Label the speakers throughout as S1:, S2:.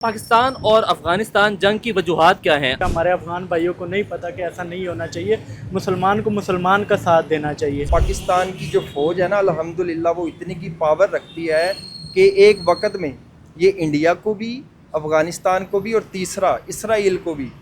S1: पाकिस्तान और अफगानिस्तान जंग की वजूहात क्या हैं?
S2: हमारे अफगान भाइयों को नहीं पता कि ऐसा नहीं होना चाहिए। मुसलमान को मुसलमान का साथ देना चाहिए।
S3: पाकिस्तान की जो फ़ौज है ना, अल्हम्दुलिल्लाह वो इतनी की पावर रखती है कि एक वक्त में ये इंडिया को भी, अफ़गानिस्तान को भी और तीसरा इसराइल को भी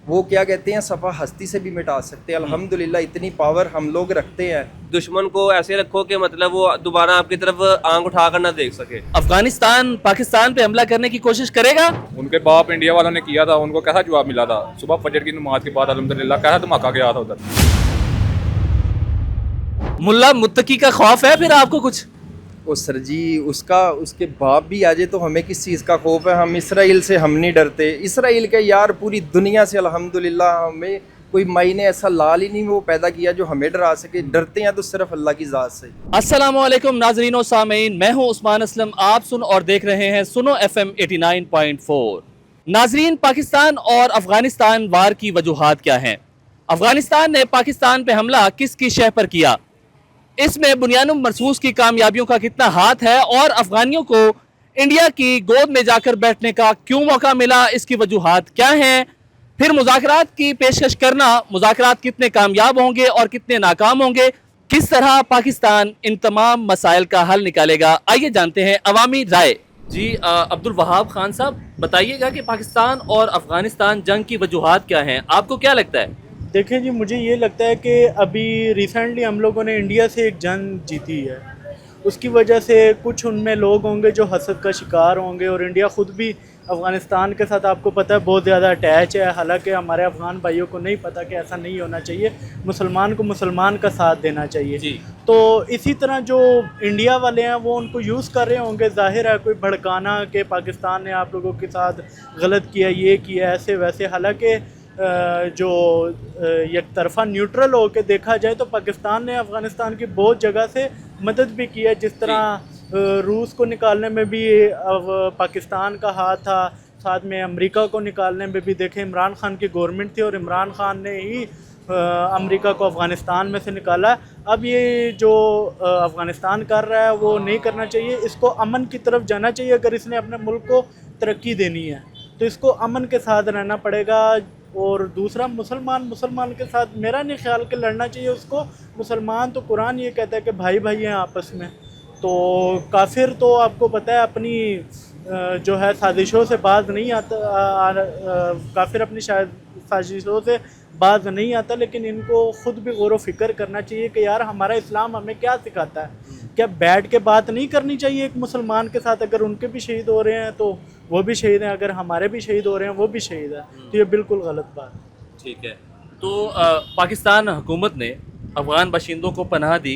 S3: वो क्या कहते हैं सफ़ा हस्ती से भी मिटा सकते हैं। अल्हम्दुलिल्लाह इतनी पावर हम लोग रखते हैं।
S4: दुश्मन को ऐसे रखो कि मतलब वो दोबारा आपकी तरफ आंख उठाकर ना देख सके।
S1: अफगानिस्तान पाकिस्तान पे हमला करने की कोशिश करेगा?
S5: उनके बाप इंडिया वालों ने किया था, उनको कैसा जवाब मिला था? सुबह फजर की नमाज के बाद अल्हम्दुलिल्लाह कैसा धमाका गया था उधर।
S1: मुल्ला मुत्तकी का खौफ है फिर आपको कुछ?
S3: ओ सर जी, उसके बाप भी आ जाए तो हमें किस चीज़ का खौफ है? हम इसराइल से हम नहीं डरते। इसराइल के यार पूरी दुनिया से अल्हम्दुलिल्लाह हमें कोई माई ने ऐसा लाल ही नहीं वो पैदा किया जो हमें डरा सके। डरते हैं तो सिर्फ अल्लाह की ज़ात से।
S1: अस्सलामुअलैकुम नाज़रीन व सामीन, मैं हूं उस्मान असलम। आप सुन और देख रहे हैं सुनो FM 89.4। नाज़रीन, पाकिस्तान और अफगानिस्तान वार की वजूहात क्या हैं? अफगानिस्तान ने पाकिस्तान पे हमला किसकी शह पर किया? इसमें बुनियानुम मरसूस की कामयाबियों का कितना हाथ है और अफगानियों को इंडिया की गोद में जाकर बैठने का क्यों मौका मिला? इसकी वजूहात क्या हैं? फिर मुज़ाकरात की पेशकश करना, मुज़ाकरात कितने कामयाब होंगे और कितने नाकाम होंगे? किस तरह पाकिस्तान इन तमाम मसाइल का हल निकालेगा? आइए जानते हैं अवामी राय। जी अब्दुल वहाब खान साहब, बताइएगा कि पाकिस्तान और अफगानिस्तान जंग की वजूहात क्या हैं? आपको क्या लगता है?
S2: देखिए जी, मुझे ये लगता है कि अभी रिसेंटली हम लोगों ने इंडिया से एक जंग जीती है। उसकी वजह से कुछ उनमें लोग होंगे जो हसद का शिकार होंगे, और इंडिया ख़ुद भी अफ़गानिस्तान के साथ आपको पता है बहुत ज़्यादा अटैच है। हालांकि हमारे अफ़गान भाइयों को नहीं पता कि ऐसा नहीं होना चाहिए। मुसलमान को मुसलमान का साथ देना चाहिए
S1: जी।
S2: तो इसी तरह जो इंडिया वाले हैं वो उनको यूज़ कर रहे होंगे। ज़ाहिर है कोई भड़काना कि पाकिस्तान ने आप लोगों के साथ गलत किया, ये किया, ऐसे वैसे। हालांकि जो एक तरफा न्यूट्रल हो के देखा जाए तो पाकिस्तान ने अफ़गानिस्तान की बहुत जगह से मदद भी की है। जिस तरह रूस को निकालने में भी अब पाकिस्तान का हाथ था, साथ में अमेरिका को निकालने में भी देखें इमरान खान की गवर्नमेंट थी और इमरान खान ने ही अमेरिका को अफ़गानिस्तान में से निकाला। अब ये जो अफ़गानिस्तान कर रहा है वो नहीं करना चाहिए। इसको अमन की तरफ जाना चाहिए। अगर इसने अपने मुल्क को तरक्की देनी है तो इसको अमन के साथ रहना पड़ेगा। और दूसरा, मुसलमान के साथ मेरा नहीं ख्याल कि लड़ना चाहिए उसको। मुसलमान तो कुरान ये कहता है कि भाई भाई हैं आपस में। तो काफिर तो आपको पता है अपनी जो है साजिशों से बाज नहीं आता। काफिर अपनी साजिशों से बाज नहीं आता। लेकिन इनको ख़ुद भी गौर व फिक्र करना चाहिए कि यार हमारा इस्लाम हमें क्या सिखाता है। क्या बैठ के बात नहीं करनी चाहिए एक मुसलमान के साथ? अगर उनके भी शहीद हो रहे हैं तो वो भी शहीद हैं, अगर हमारे भी शहीद हो रहे हैं वो भी शहीद है। तो ये बिल्कुल गलत बात है।
S1: ठीक है, तो पाकिस्तान हुकूमत ने अफ़गान बाशिंदों को पनाह दी,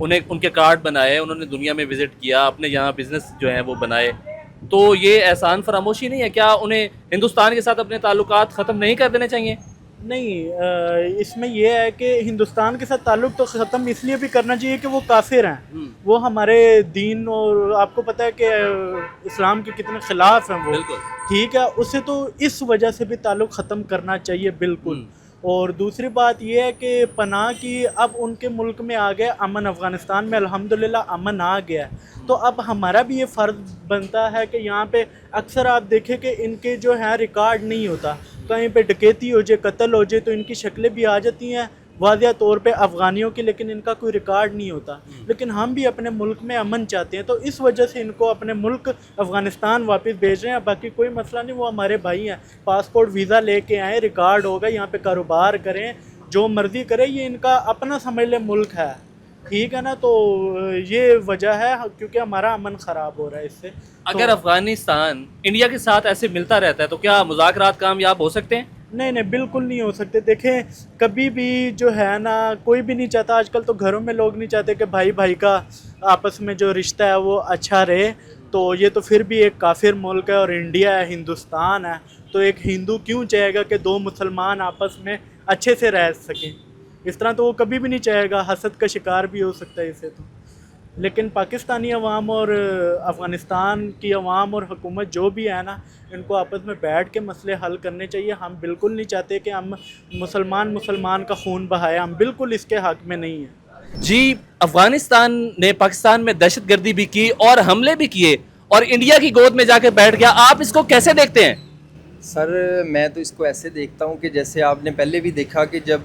S1: उन्हें उनके कार्ड बनाए, उन्होंने दुनिया में विज़िट किया, अपने यहाँ बिज़नेस जो हैं वो बनाए। तो ये एहसान फरामोशी नहीं है? क्या उन्हें हिंदुस्तान के साथ अपने ताल्लुकात ख़त्म नहीं कर देने चाहिए?
S2: नहीं, इसमें यह है कि हिंदुस्तान के साथ ताल्लुक़ तो ख़त्म इसलिए भी करना चाहिए कि वो काफिर हैं। वो हमारे दीन और आपको पता है कि इस्लाम के कितने ख़िलाफ़ हैं वो। ठीक है, उससे तो इस वजह से भी ताल्लुक़ ख़त्म करना चाहिए बिल्कुल। और दूसरी बात यह है कि पनाह की अब उनके मुल्क में आ गया अमन। अफ़गानिस्तान में अल्हम्दुलिल्लाह अमन आ गया है। तो अब हमारा भी ये फ़र्ज़ बनता है कि यहाँ पे अक्सर आप देखें कि इनके जो है रिकॉर्ड नहीं होता। कहीं पे डकैती हो जाए, कत्ल हो जाए तो इनकी शक्लें भी आ जाती हैं वाज़िया तौर पे अफ़गानियों की, लेकिन इनका कोई रिकॉर्ड नहीं होता। लेकिन हम भी अपने मुल्क में अमन चाहते हैं तो इस वजह से इनको अपने मुल्क अफ़गानिस्तान वापस भेज रहे हैं। बाकी कोई मसला नहीं, वो हमारे भाई हैं। पासपोर्ट वीज़ा लेके आएँ, रिकॉर्ड होगा, यहाँ पे कारोबार करें, जो मर्ज़ी करें। ये इनका अपना समझ ले मुल्क है, ठीक है ना? तो ये वजह है क्योंकि हमारा अमन ख़राब हो रहा है इससे।
S1: अगर अफ़गानिस्तान इंडिया के साथ ऐसे मिलता रहता है तो क्या मुज़ाकरात कामयाब हो सकते हैं?
S2: नहीं, बिल्कुल नहीं हो सकते। देखें, कभी भी जो है ना, कोई भी नहीं चाहता, आजकल तो घरों में लोग नहीं चाहते कि भाई भाई का आपस में जो रिश्ता है वो अच्छा रहे। तो ये तो फिर भी एक काफिर मुल्क है और इंडिया है, हिंदुस्तान है। तो एक हिंदू क्यों चाहेगा कि दो मुसलमान आपस में अच्छे से रह सकें? इस तरह तो वो कभी भी नहीं चाहेगा। हसद का शिकार भी हो सकता है इससे तो। लेकिन पाकिस्तानी अवाम और अफ़गानिस्तान की अवाम और हुकूमत जो भी है ना, इनको आपस में बैठ के मसले हल करने चाहिए। हम बिल्कुल नहीं चाहते कि हम मुसलमान का खून बहाए। हम बिल्कुल इसके हक़ में नहीं हैं।
S1: जी, अफ़गानिस्तान ने पाकिस्तान में दहशतगर्दी भी की और हमले भी किए और इंडिया की गोद में जाकर बैठ गया, आप इसको कैसे देखते हैं?
S3: सर मैं तो इसको ऐसे देखता हूँ कि जैसे आपने पहले भी देखा कि जब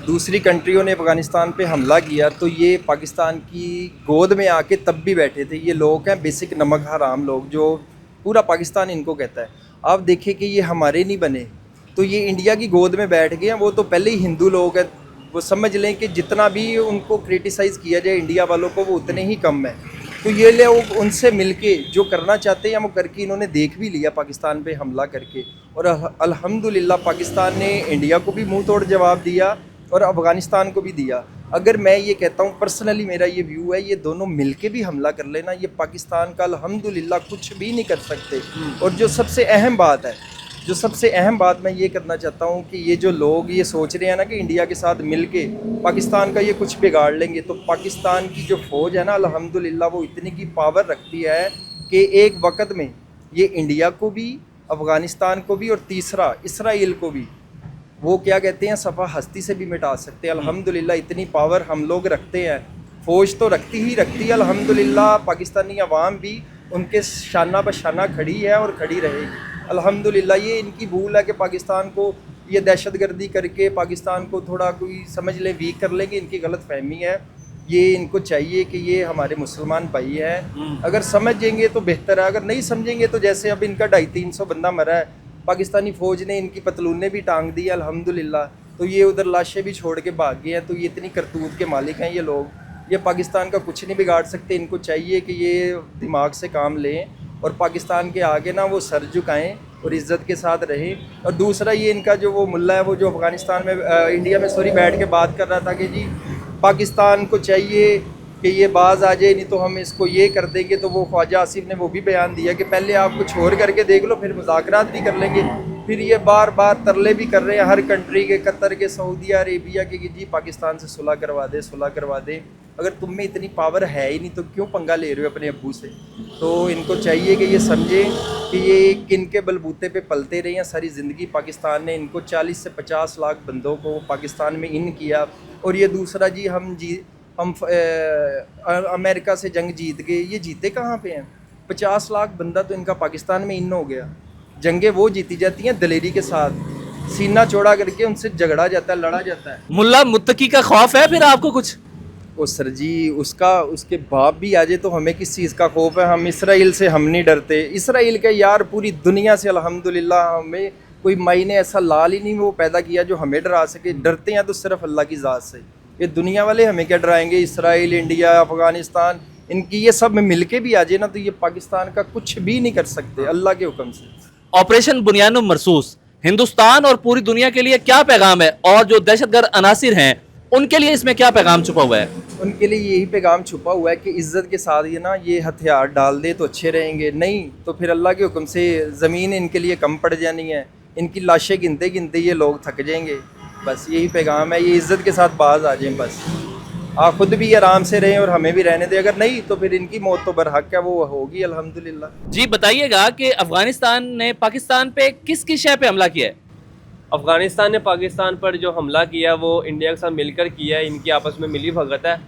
S3: दूसरी कंट्रियों ने अफ़गानिस्तान पे हमला किया तो ये पाकिस्तान की गोद में आके तब भी बैठे थे। ये लोग हैं बेसिक नमक हराम लोग, जो पूरा पाकिस्तान इनको कहता है। आप देखें कि ये हमारे नहीं बने, तो ये इंडिया की गोद में बैठ गए हैं। वो तो पहले ही हिंदू लोग हैं, वो समझ लें कि जितना भी उनको क्रिटिसाइज़ किया जाए इंडिया वालों को वो उतने ही कम है। तो ये लोग उनसे मिलके जो करना चाहते हैं वो करके इन्होंने देख भी लिया पाकिस्तान पे हमला करके, और अल्हम्दुलिल्लाह पाकिस्तान ने इंडिया को भी मुंह तोड़ जवाब दिया और अफ़गानिस्तान को भी दिया। अगर मैं ये कहता हूँ पर्सनली, मेरा ये व्यू है, ये दोनों मिलके भी हमला कर लेना, ये पाकिस्तान का अल्हम्दुलिल्लाह कुछ भी नहीं कर सकते। और जो सबसे अहम बात मैं ये करना चाहता हूँ कि ये जो लोग ये सोच रहे हैं ना कि इंडिया के साथ मिलके पाकिस्तान का ये कुछ बिगाड़ लेंगे, तो पाकिस्तान की जो फ़ौज है ना अल्हम्दुलिल्लाह वो इतनी की पावर रखती है कि एक वक्त में ये इंडिया को भी, अफ़गानिस्तान को भी और तीसरा इसराइल को भी, वो क्या कहते हैं, सफ़ा हस्ती से भी मिटा सकते हैं। अल्हम्दुलिल्लाह इतनी पावर हम लोग रखते हैं। फ़ौज तो रखती है अल्हम्दुलिल्लाह। पाकिस्तानी अवाम भी उनके शाना बशाना खड़ी है और खड़ी रहेगी अल्हम्दुलिल्लाह। ये इनकी भूल है कि पाकिस्तान को ये दहशतगर्दी करके पाकिस्तान को थोड़ा कोई समझ ले वीक कर लेंगे, इनकी गलत फहमी है। ये इनको चाहिए कि ये हमारे मुसलमान भाई हैं, अगर समझेंगे तो बेहतर है, अगर नहीं समझेंगे तो जैसे अब इनका 250-300 बंदा मरा है, पाकिस्तानी फ़ौज ने इनकी पतलूने भी टांग दी अल्हम्दुलिल्लाह, तो ये उधर लाशें भी छोड़ के भाग गए हैं। तो ये इतनी करतूत के मालिक हैं ये लोग, ये पाकिस्तान का कुछ नहीं बिगाड़ सकते। इनको चाहिए कि ये दिमाग से काम लें और पाकिस्तान के आगे ना वो सर झुकाएं और इज़्ज़त के साथ रहें। और दूसरा ये इनका जो वो मुल्ला है, वो जो अफ़गानिस्तान में इंडिया में बैठ के बात कर रहा था कि जी पाकिस्तान को चाहिए कि ये बाज आ जाए, नहीं तो हम इसको ये कर देंगे। तो वो ख्वाजा आसिफ ने वो भी बयान दिया कि पहले आप कुछ और करके देख लो, फिर मुज़ाकरात भी कर लेंगे। फिर ये बार बार तरले भी कर रहे हैं हर कंट्री के, कतर के, सऊदी अरेबिया के, कि जी पाकिस्तान से सुलह करवा दे। अगर तुम में इतनी पावर है ही नहीं तो क्यों पंगा ले रहे हो अपने अब्बू से? तो इनको चाहिए कि ये समझें कि ये किन के बलबूते पे पलते रहे हैं सारी ज़िंदगी। पाकिस्तान ने इनको 40 से 50 लाख बंदों को पाकिस्तान में इन किया। और ये दूसरा जी हम अमेरिका से जंग जीत गए, ये जीते कहाँ पे हैं? 50 लाख बंदा तो इनका पाकिस्तान में इन हो गया। जंगें वो जीती जाती हैं दलेरी के साथ, सीना चौड़ा करके उनसे झगड़ा जाता है, लड़ा जाता है।
S1: मुल्ला मुत्तकी का खौफ है फिर आपको कुछ?
S3: ओ सर जी, उसके बाप भी आ जाए तो हमें किस चीज़ का खौफ है? हम इसराइल से हम नहीं डरते। इसराइल के यार पूरी दुनिया से अल्हम्दुलिल्लाह हमें कोई माई ने ऐसा लाल ही नहीं वो पैदा किया जो हमें डरा सके। डरते हैं तो सिर्फ अल्लाह की ज़ात से। ये दुनिया वाले हमें क्या डराएंगे? इसराइल, इंडिया, अफ़गानिस्तान, इनकी ये सब मिल के भी आ जाए ना तो ये पाकिस्तान का कुछ भी नहीं कर सकते अल्लाह के हुक्म से।
S1: ऑपरेशन बुनियानुम मरसूस हिंदुस्तान और पूरी दुनिया के लिए क्या पैगाम है, और जो दहशतगर्द अनासिर हैं उनके लिए इसमें क्या पैगाम छुपा हुआ है?
S3: उनके लिए यही पैगाम छुपा हुआ है कि इज़्ज़त के साथ ये हथियार डाल दे तो अच्छे रहेंगे, नहीं तो फिर अल्लाह के हुक्म से ज़मीन इनके लिए कम पड़ जानी है। इनकी लाशें गिनते गिनते ये लोग थक जाएंगे। बस यही पैगाम है, ये इज़्ज़त के साथ बाज आ जाएं। बस आप खुद भी आराम से रहें और हमें भी रहने दें, अगर नहीं तो फिर इनकी मौत तो बरहक है, वो होगी अल्हम्दुलिल्लाह।
S1: जी बताइएगा कि अफगानिस्तान ने पाकिस्तान पे किस किस शय पे हमला किया है?
S4: अफ़गानिस्तान ने पाकिस्तान पर जो हमला किया वो इंडिया के साथ मिलकर किया है, इनकी आपस में मिली भगत है।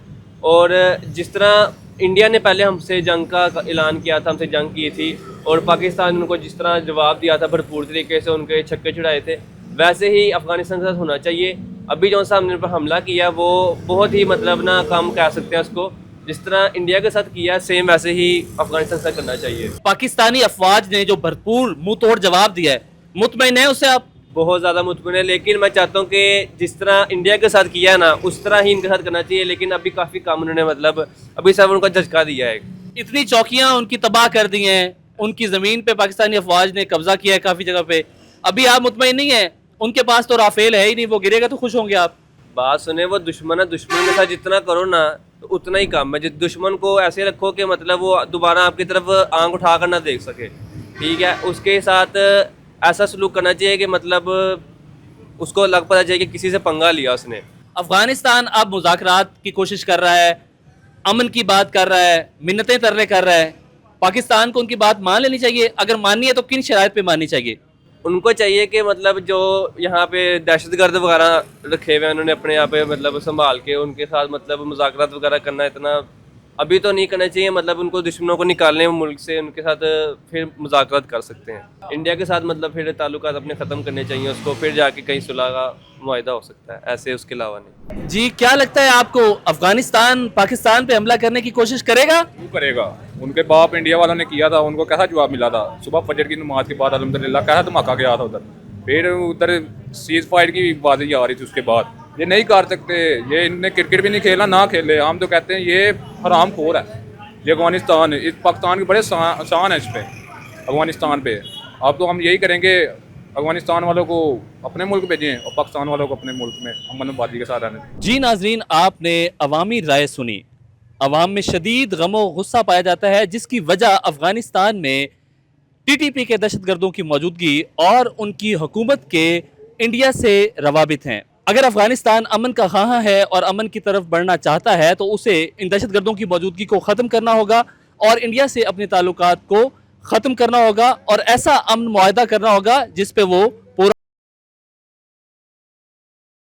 S4: और जिस तरह इंडिया ने पहले हमसे जंग का ऐलान किया था, हमसे जंग की थी, और पाकिस्तान ने उनको जिस तरह जवाब दिया था भरपूर तरीके से, उनके छक्के छुड़ाए थे, वैसे ही अफ़गानिस्तान के साथ होना चाहिए। अभी जो सा हमने पर हमला किया वो बहुत ही मतलब ना कम कह सकते हैं उसको, जिस तरह इंडिया के साथ किया सेम वैसे ही अफ़गानिस्तान के साथ करना चाहिए।
S1: पाकिस्तानी अफवाज ने जो भरपूर मुंह तोड़ जवाब दिया है, मुतमईन है उससे आप?
S4: बहुत ज़्यादा मुतमईन है, लेकिन मैं चाहता हूँ कि जिस तरह इंडिया के साथ किया है ना उस तरह ही इनके साथ करना चाहिए। लेकिन अभी काफ़ी कम उन्होंने मतलब अभी सब उनका झटका दिया है।
S1: इतनी चौकियां उनकी तबाह कर दी हैं, उनकी ज़मीन पे पाकिस्तानी अफवाज ने कब्जा किया है काफ़ी जगह पे, अभी आप मुतमईन नहीं है? उनके पास तो राफेल है ही नहीं, वो गिरेगा तो खुश होंगे आप?
S4: बात सुने, वो दुश्मन है, दुश्मन के साथ जितना करो ना तो उतना ही कम है। जिस दुश्मन को ऐसे रखो कि मतलब वो दोबारा आपकी तरफ आंख उठा कर ना देख सके, ठीक है, उसके साथ ऐसा सलूक करना चाहिए कि मतलब उसको लग पता चाहिए कि किसी से पंगा लिया उसने।
S1: अफगानिस्तान अब मुज़ाकरात की कोशिश कर रहा है, अमन की बात कर रहा है, मिन्नतें तरले कर रहा है, पाकिस्तान को उनकी बात मान लेनी चाहिए? अगर माननी है तो किन शराइत पे माननी चाहिए?
S4: उनको चाहिए कि मतलब जो यहाँ पे दहशतगर्द वगैरह रखे हुए हैं उन्होंने अपने यहाँ पे मतलब संभाल के उनके साथ मतलब मुज़ाकरात वगैरह करना इतना अभी तो नहीं करना चाहिए, मतलब उनको दुश्मनों को निकालने मुल्क से, उनके साथ फिर मुज़ाकरात कर सकते हैं। इंडिया के साथ मतलब फिर ताल्लुकात अपने ख़त्म करने चाहिए उसको, फिर जाके कहीं सुलह का मुआहिदा हो सकता है, ऐसे उसके अलावा नहीं।
S1: जी, क्या लगता है आपको, अफगानिस्तान पाकिस्तान पे हमला करने की कोशिश करेगा?
S5: क्यों करेगा? उनके बाप इंडिया वालों ने किया था, उनको कैसा जवाब मिला था? सुबह फजर की नमाज के बाद अल्हम्दुलिल्लाह कैसा धमाका गया था उधर। फिर उधर सीज फायर की बातें आ रही थी उसके बाद। ये नहीं कर सकते, ये इनने क्रिकेट भी नहीं खेला, ना खेले। हम तो कहते हैं ये हराम खोर है। ये अफगानिस्तान, इस पाकिस्तान के बड़े शान है इस पे, अफगानिस्तान पे। अब तो हम यही करेंगे, अफगानिस्तान वालों को अपने मुल्क भेजें और पाकिस्तान वालों को अपने मुल्क में अमन आबादी के साथ रहने दें।
S1: जी नाजरीन, आपने अवामी राय सुनी। अवाम में शदीद गमो गुस्सा पाया जाता है, जिसकी वजह अफगानिस्तान में टीटीपी के दहशतगर्दों की मौजूदगी और उनकी हुकूमत के इंडिया से रवाबित हैं। अगर अफगानिस्तान अमन का ख़्वाह है और अमन की तरफ बढ़ना चाहता है तो उसे इन दहशतगर्दों की मौजूदगी को ख़त्म करना होगा और इंडिया से अपने ताल्लुकात को ख़त्म करना होगा और ऐसा अमन मुआहदा करना होगा जिस पे वो